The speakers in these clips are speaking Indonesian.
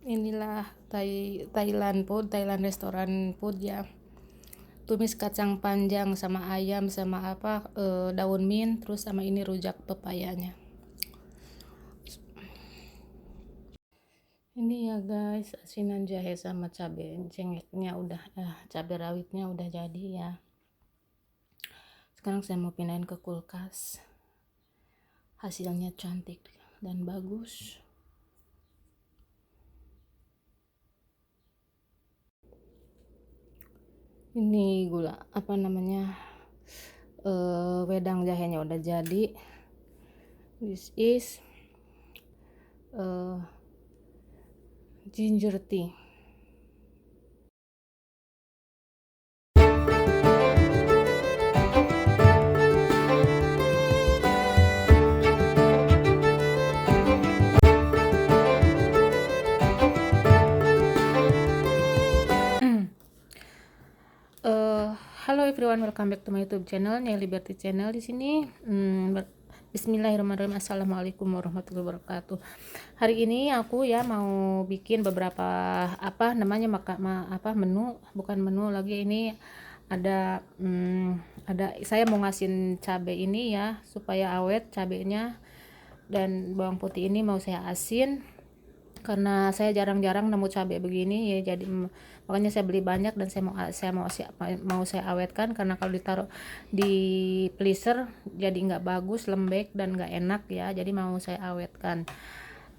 Inilah Thailand food, Thailand restoran food ya. Tumis kacang panjang sama ayam sama daun mint, terus sama ini rujak pepayanya. Ini ya guys, asinan jahe sama cabai cengeknya udah, cabai rawitnya udah jadi ya. Sekarang saya mau pindahin ke kulkas. Hasilnya cantik dan bagus. Ini gula wedang jahenya udah jadi. This is ginger tea. Halo everyone, welcome back to my YouTube channel, Nyai Liberty Channel. Di sini Bismillahirrahmanirrahim. Assalamualaikum warahmatullahi wabarakatuh. Hari ini aku ya mau bikin beberapa menu, bukan menu lagi, ini ada saya mau ngasin cabai ini ya supaya awet cabenya, dan bawang putih ini mau saya asin karena saya jarang-jarang nemu cabai begini ya, jadi makanya saya beli banyak dan mau saya awetkan, karena kalau ditaruh di freezer jadi nggak bagus, lembek dan nggak enak ya, jadi mau saya awetkan.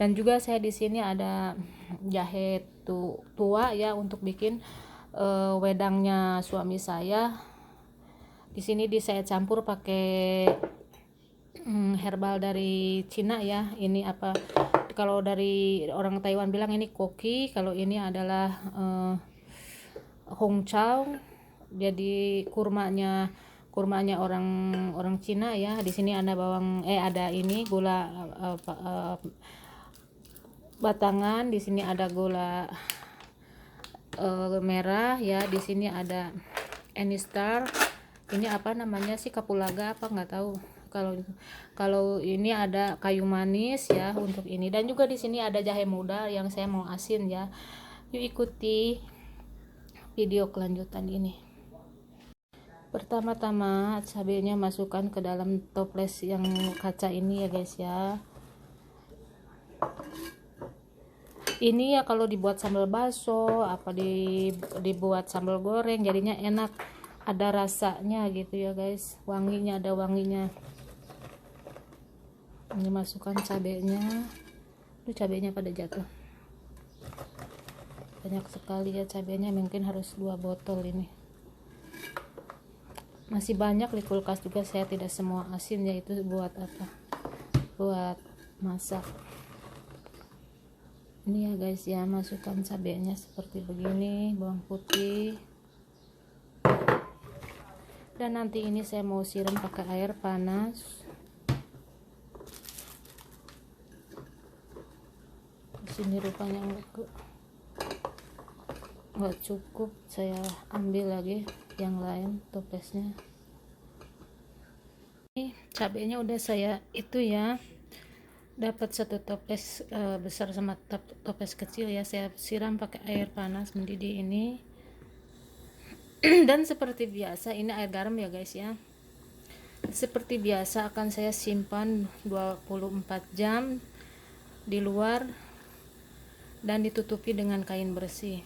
Dan juga saya di sini ada jahe tua ya untuk bikin wedangnya suami saya. Di sini saya campur pakai herbal dari Cina ya. Ini kalau dari orang Taiwan bilang ini koki, kalau ini adalah Hong Chow. Jadi kurmanya orang Cina ya. Di sini ada ada ini gula batangan, di sini ada gula merah ya. Di sini ada Anistar. Ini kapulaga nggak tahu. Kalau ini ada kayu manis ya untuk ini, dan juga di sini ada jahe muda yang saya mau asin ya. Yuk ikuti video kelanjutan ini. Pertama-tama cabenya masukkan ke dalam toples yang kaca ini ya guys ya. Ini ya kalau dibuat sambal bakso, dibuat sambal goreng jadinya enak, ada rasanya gitu ya guys, ada wanginya. Ini masukkan cabenya. Cabenya pada jatuh, banyak sekali ya cabenya, mungkin harus 2 botol ini. Masih banyak di kulkas juga, saya tidak semua asin ya, itu buat buat masak. Ini ya guys ya, masukkan cabenya seperti begini, bawang putih, dan nanti ini saya mau siram pakai air panas. Sini rupanya nggak cukup, saya ambil lagi yang lain toplesnya. Ini cabenya udah saya dapat 1 toples besar sama toples kecil ya, saya siram pakai air panas mendidih ini. Dan seperti biasa, ini air garam ya guys ya. Seperti biasa akan saya simpan 24 jam di luar dan ditutupi dengan kain bersih.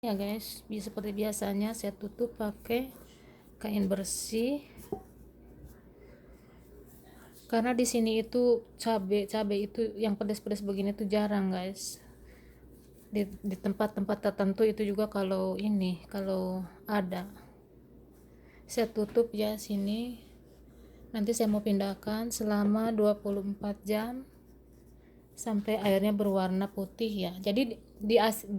Ya guys, seperti biasanya saya tutup pakai kain bersih, karena di sini itu cabai itu yang pedas-pedas begini tuh jarang guys. Di tempat-tempat tertentu itu juga kalau ada. Saya tutup ya sini. Nanti saya mau pindahkan selama 24 jam sampai airnya berwarna putih ya. Jadi di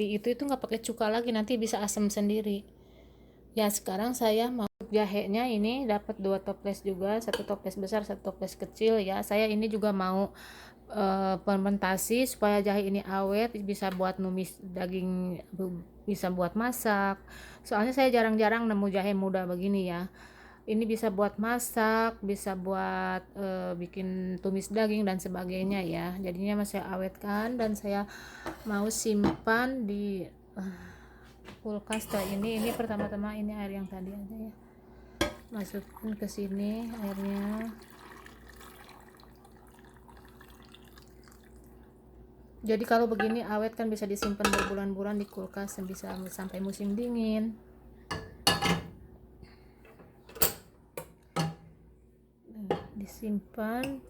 itu nggak pakai cuka lagi, nanti bisa asam sendiri. Ya sekarang saya mau jahenya ini dapat 2 toples juga, 1 toples besar, 1 toples kecil ya. Saya ini juga mau fermentasi supaya jahe ini awet, bisa buat numis daging, bisa buat masak. Soalnya saya jarang-jarang nemu jahe muda begini ya. Ini bisa buat masak, bisa buat bikin tumis daging dan sebagainya ya. Jadinya masih awetkan dan saya mau simpan di kulkas. Ini pertama-tama ini air yang tadi aja ya. Masukkan ke sini airnya. Jadi kalau begini awet kan bisa disimpan berbulan-bulan di kulkas, bisa sampai musim dingin. Disimpan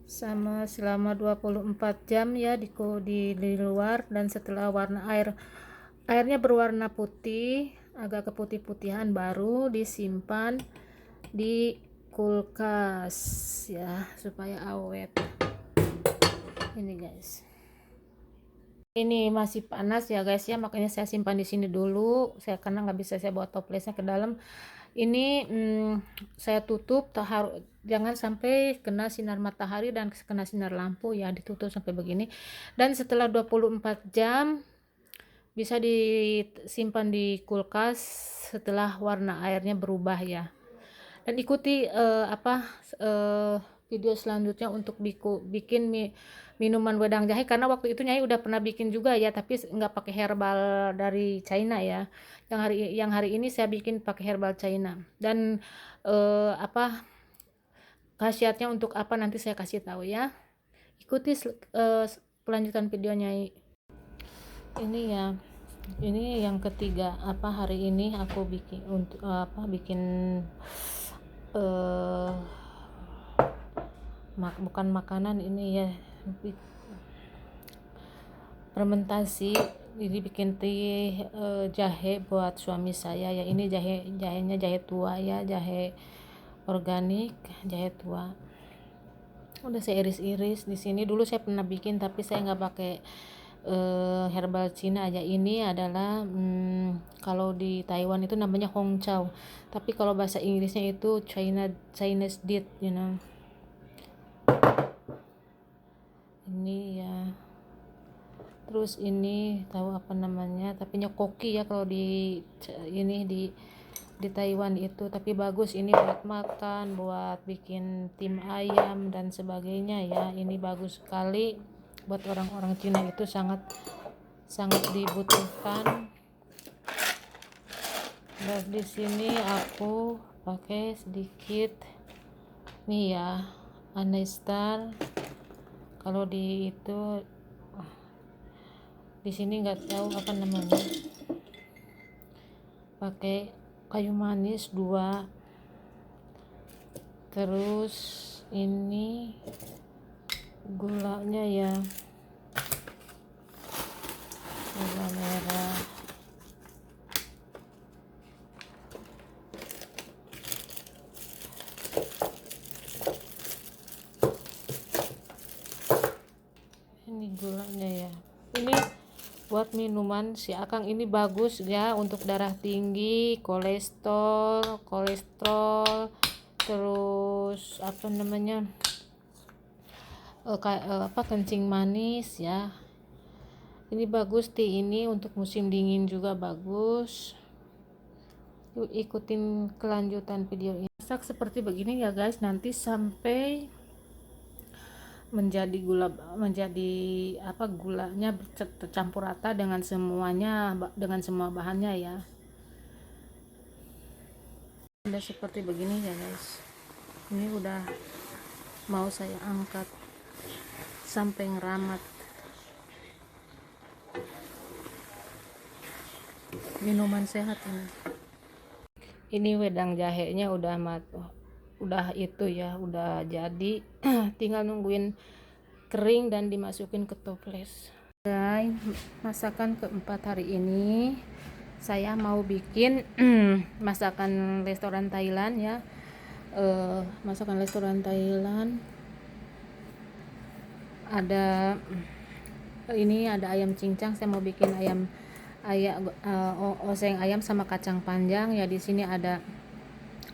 selama 24 jam ya di luar, dan setelah airnya berwarna putih, agak keputih-putihan, baru disimpan di kulkas ya supaya awet. Ini guys, ini masih panas ya guys ya, makanya saya simpan di sini dulu karena nggak bisa saya bawa toplesnya ke dalam. Ini saya tutup, jangan sampai kena sinar matahari dan kena sinar lampu ya, ditutup sampai begini. Dan setelah 24 jam bisa disimpan di kulkas setelah warna airnya berubah ya. Dan ikuti video selanjutnya untuk bikin minuman wedang jahe, karena waktu itu Nyai udah pernah bikin juga ya, tapi nggak pakai herbal dari China ya. Yang hari ini saya bikin pakai herbal China. Dan khasiatnya untuk apa nanti saya kasih tahu ya. Ikuti kelanjutan video Nyai. Ini ya, ini yang ketiga hari ini aku bikin bikin bukan makanan ini ya, fermentasi. Jadi bikin teh jahe buat suami saya ya. Ini jahenya jahe tua ya, jahe organik, jahe tua. Udah saya iris-iris di sini. Dulu saya pernah bikin tapi saya nggak pakai herbal Cina aja. Ini adalah kalau di Taiwan itu namanya Hongchao, tapi kalau bahasa Inggrisnya itu Chinese Date, you know. Ini ya, terus ini tahu apa namanya, tapi koki ya kalau di Taiwan itu, tapi bagus ini buat makan, buat bikin tim ayam dan sebagainya ya. Ini bagus sekali buat orang-orang Cina, itu sangat dibutuhkan. Dan di sini aku pakai sedikit nih ya, Anestar. Kalau di sini nggak tahu apa namanya, pakai kayu manis 2, terus ini gulanya ya, gula merah, ini gulanya ya. Ini buat minuman si Akang, ini bagus ya untuk darah tinggi, kolesterol, terus apa namanya, kencing manis ya. Ini bagus, teh ini untuk musim dingin juga bagus. Yuk ikutin kelanjutan video ini. Masak seperti begini ya guys, nanti sampai menjadi gulanya tercampur rata dengan semuanya, dengan semua bahannya ya. Udah seperti begini ya guys. Ini udah mau saya angkat sampai ngeramat. Minuman sehat ini. Ini wedang jahenya udah itu ya, udah jadi. Tinggal nungguin kering dan dimasukin ke toples. Guys, masakan keempat hari ini saya mau bikin masakan restoran Thailand ya. Masakan restoran Thailand, ada ayam cincang. Saya mau bikin oseng ayam sama kacang panjang ya. Di sini ada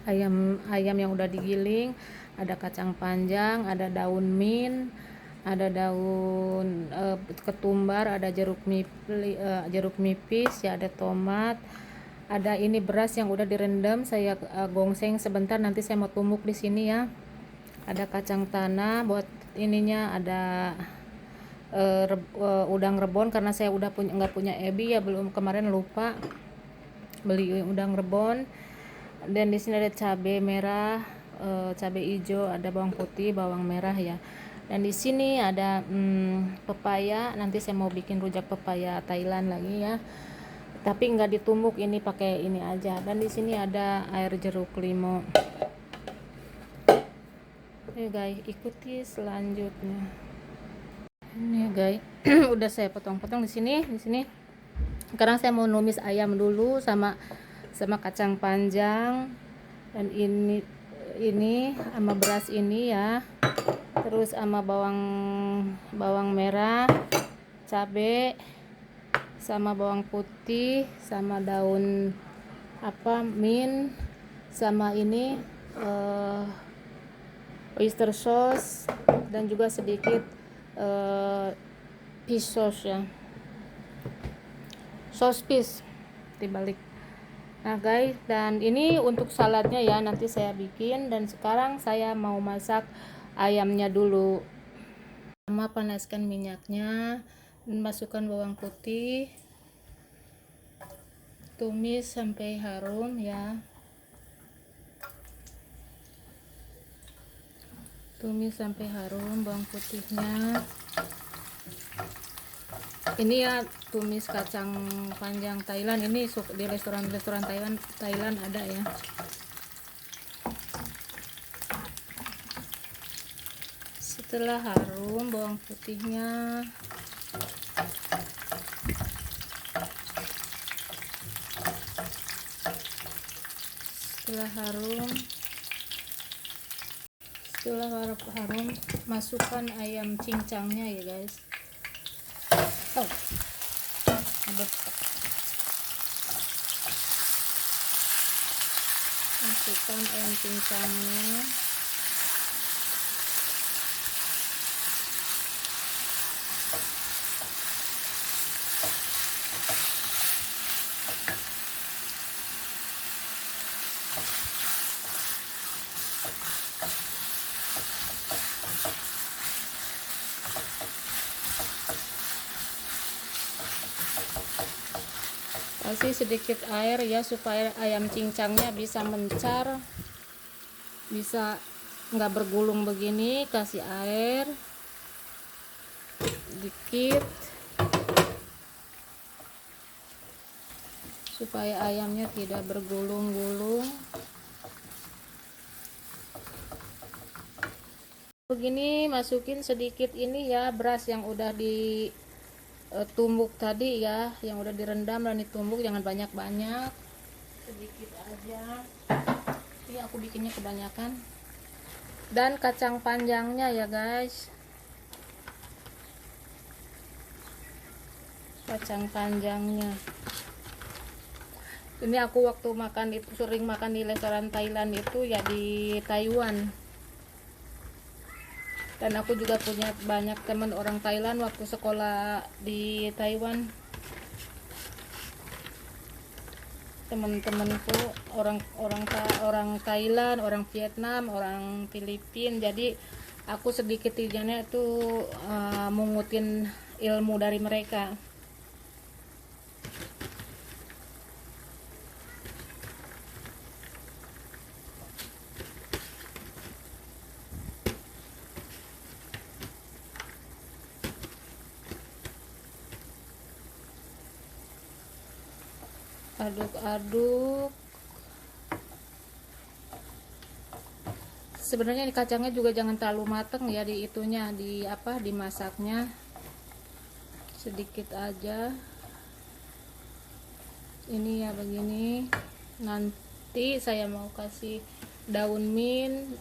ayam yang udah digiling, ada kacang panjang, ada daun mint, ada daun ketumbar, ada jeruk nipis ya, ada tomat, ada ini beras yang udah direndam saya gongseng sebentar, nanti saya mau tumbuk di sini ya. Ada kacang tanah buat ininya, ada udang rebon karena saya udah nggak punya ebi ya, belum, kemarin lupa beli udang rebon. Dan di sini ada cabai merah, cabai hijau, ada bawang putih, bawang merah ya. Dan di sini ada pepaya, nanti saya mau bikin rujak pepaya Thailand lagi ya, tapi nggak ditumbuk, ini pakai ini aja. Dan di sini ada air jeruk limau. Oke guys, ikuti selanjutnya. Ini ya guys, udah saya potong-potong di sini. Sekarang saya mau numis ayam dulu sama kacang panjang, dan ini sama beras ini ya, terus sama bawang merah, cabai, sama bawang putih, sama daun mint, sama ini oyster sauce, dan juga sedikit fish sauce ya, sauce fish dibalik. Nah guys, dan ini untuk saladnya ya, nanti saya bikin. Dan sekarang saya mau masak ayamnya dulu. Pertama panaskan minyaknya dan masukkan bawang putih, tumis sampai harum ya, tumis sampai harum bawang putihnya. Ini ya tumis kacang panjang Thailand, ini di restoran Thailand ada ya. Setelah harum bawang putihnya, setelah harum masukkan ayam cincangnya ya guys. Masukkan ayam cincangnya, kasih sedikit air ya supaya ayam cincangnya bisa mencar, bisa nggak bergulung begini. Kasih air dikit supaya ayamnya tidak bergulung-gulung begini. Masukin sedikit ini ya, beras yang udah ditumbuk tadi ya, yang udah direndam dan ditumbuk, jangan banyak-banyak, sedikit aja. Ini aku bikinnya kebanyakan. Dan kacang panjangnya ya guys, kacang panjangnya ini aku waktu makan itu sering makan di restoran Thailand itu ya, di Taiwan. Dan aku juga punya banyak teman orang Thailand waktu sekolah di Taiwan. Teman-temanku orang Thailand, orang Vietnam, orang Filipina. Jadi aku sedikit tidaknya itu mengutin ilmu dari mereka. Aduk-aduk. Sebenarnya ini kacangnya juga jangan terlalu mateng ya, dimasaknya sedikit aja. Ini ya begini. Nanti saya mau kasih daun mint,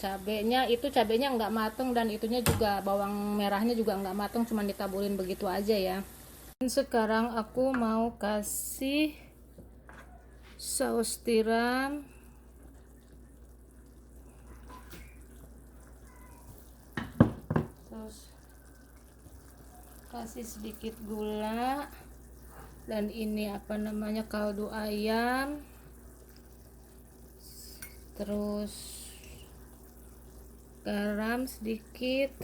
cabenya nggak mateng, dan itunya juga bawang merahnya juga nggak mateng, cuman ditaburin begitu aja ya. Sekarang aku mau kasih saus tiram, kasih sedikit gula, dan ini apa namanya, kaldu ayam, terus garam sedikit,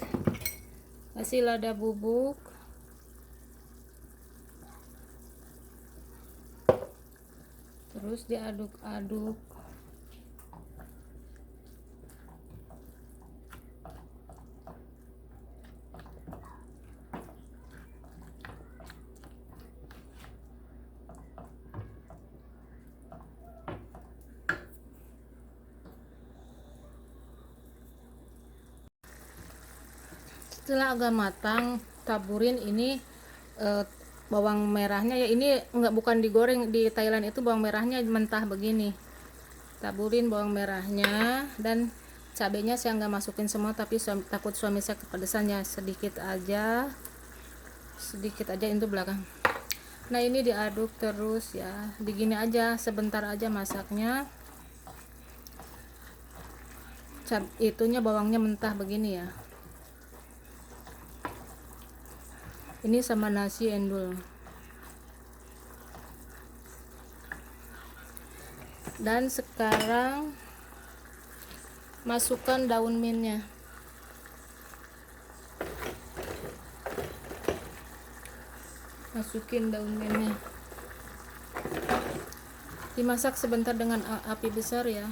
kasih lada bubuk, terus diaduk-aduk. Setelah agak matang, taburin ini bawang merahnya ya. Ini bukan digoreng, di Thailand itu bawang merahnya mentah begini. Taburin bawang merahnya, dan cabenya saya nggak masukin semua, tapi takut suami saya kepedesan ya, sedikit aja itu belakang. Nah ini diaduk terus ya, begini aja, sebentar aja masaknya. Itunya bawangnya mentah begini ya. Ini sama nasi endul. Dan sekarang masukkan daun mintnya. Masukin daun mintnya. Dimasak sebentar dengan api besar ya.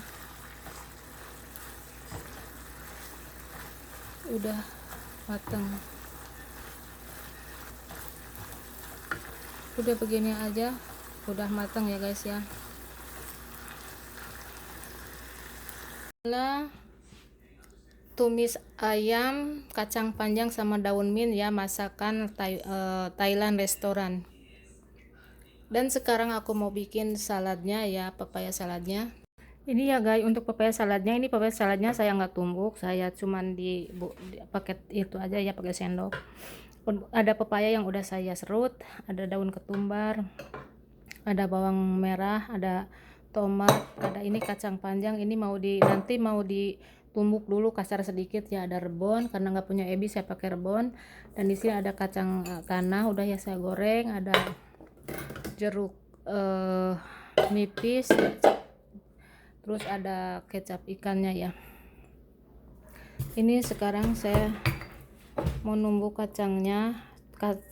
Udah matang. Udah begini aja, udah matang ya guys ya. Setelah tumis ayam, kacang panjang sama daun mint ya, masakan Thailand restoran. Dan sekarang aku mau bikin saladnya ya, papaya saladnya. Ini ya guys, untuk papaya saladnya, ini papaya saladnya saya nggak tumbuk, saya cuman di paket itu aja ya, pakai sendok. Ada papaya yang udah saya serut, ada daun ketumbar, ada bawang merah, ada tomat, ada ini kacang panjang. Ini nanti mau ditumbuk dulu kasar sedikit ya. Ada rebon, karena nggak punya ebi saya pakai rebon. Dan di sini ada kacang tanah, udah ya saya goreng. Ada jeruk nipis, terus ada kecap ikannya ya. Ini sekarang saya mau numbuk kacangnya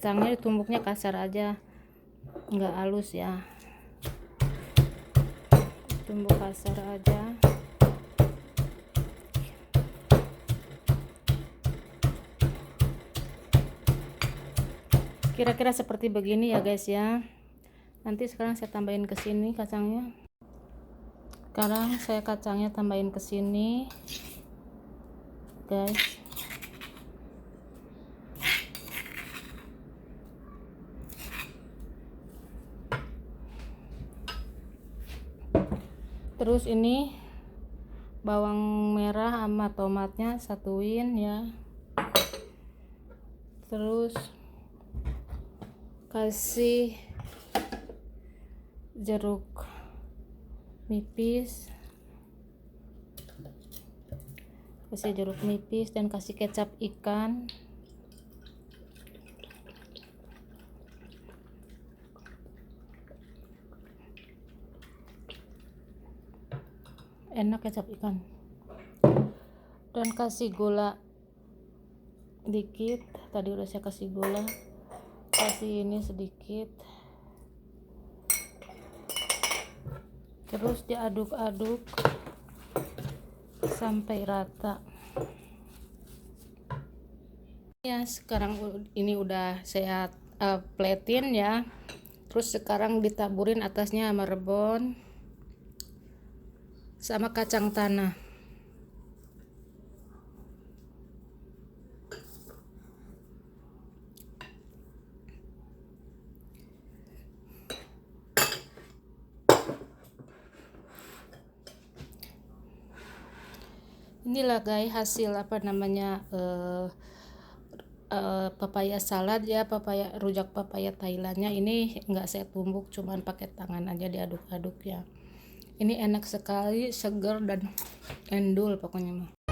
ditumbuknya kasar aja, nggak halus ya, tumbuk kasar aja. Kira-kira seperti begini ya guys ya. Nanti sekarang saya tambahin ke sini kacangnya. Sekarang saya kacangnya tambahin ke sini guys. Terus ini bawang merah sama tomatnya satuin ya. Terus kasih jeruk nipis, dan kasih kecap ikan. Enak kecap ikan. Dan kasih gula dikit, tadi udah saya kasih gula, kasih ini sedikit, terus diaduk-aduk sampai rata ya. Sekarang ini udah saya platin ya. Terus sekarang ditaburin atasnya sama rebon sama kacang tanah. Inilah guys hasil apa namanya papaya salad ya, rujak papaya Thailandnya. Ini enggak saya tumbuk, cuman pakai tangan aja diaduk-aduk ya. Ini enak sekali, segar dan endul pokoknya mah.